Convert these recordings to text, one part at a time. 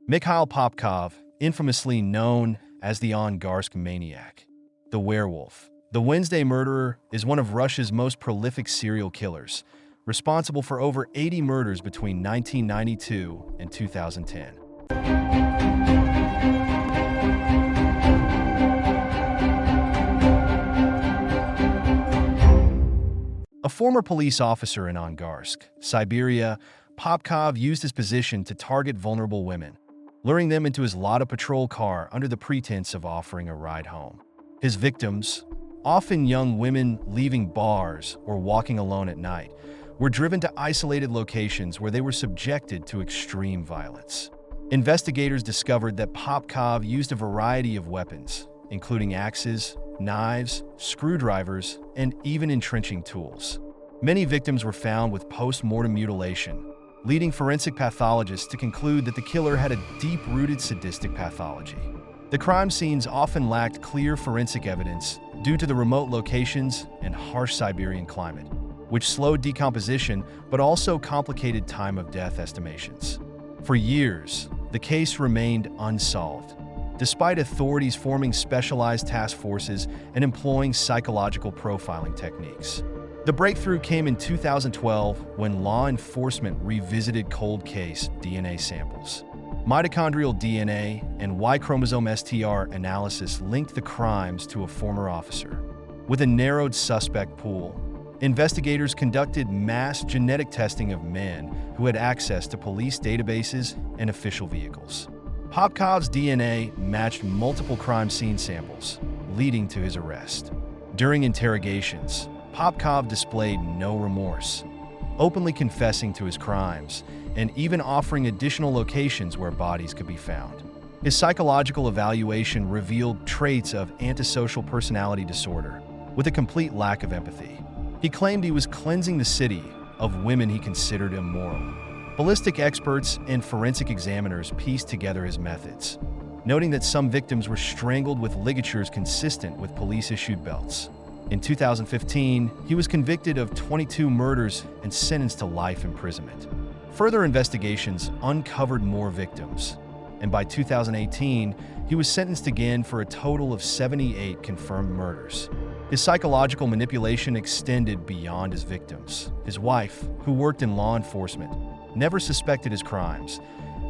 Mikhail Popkov, infamously known as the Angarsk Maniac, the werewolf. The Wednesday murderer is one of Russia's most prolific serial killers, responsible for over 80 murders between 1992 and 2010. A former police officer in Angarsk, Siberia, Popkov used his position to target vulnerable women, luring them into his Lada patrol car under the pretense of offering a ride home. His victims, often young women leaving bars or walking alone at night, were driven to isolated locations where they were subjected to extreme violence. Investigators discovered that Popkov used a variety of weapons, including axes, knives, screwdrivers, and even entrenching tools. Many victims were found with post-mortem mutilation, leading forensic pathologists to conclude that the killer had a deep-rooted sadistic pathology. The crime scenes often lacked clear forensic evidence due to the remote locations and harsh Siberian climate, which slowed decomposition but also complicated time of death estimations. For years, the case remained unsolved, despite authorities forming specialized task forces and employing psychological profiling techniques. The breakthrough came in 2012 when law enforcement revisited ColdCase DNA samples. Mitochondrial DNA and Y chromosome STR analysis linked the crimes to a former officer. With a narrowed suspect pool, investigators conducted mass genetic testing of men who had access to police databases and official vehicles. Popkov's DNA matched multiple crime scene samples, leading to his arrest. During interrogations, Popkov displayed no remorse, openly confessing to his crimes and even offering additional locations where bodies could be found. His psychological evaluation revealed traits of antisocial personality disorder, with a complete lack of empathy. He claimed he was cleansing the city of women he considered immoral. Ballistic experts and forensic examiners pieced together his methods, noting that some victims were strangled with ligatures consistent with police-issued belts. In 2015, he was convicted of 22 murders and sentenced to life imprisonment. Further investigations uncovered more victims, and by 2018, he was sentenced again for a total of 78 confirmed murders. His psychological manipulation extended beyond his victims. His wife, who worked in law enforcement, never suspected his crimes,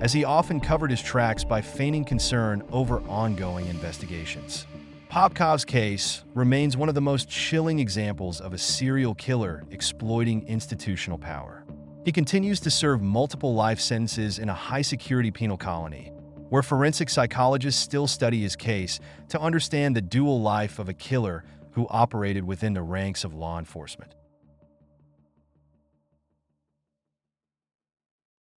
as he often covered his tracks by feigning concern over ongoing investigations. Popkov's case remains one of the most chilling examples of a serial killer exploiting institutional power. He continues to serve multiple life sentences in a high-security penal colony, where forensic psychologists still study his case to understand the dual life of a killer who operated within the ranks of law enforcement.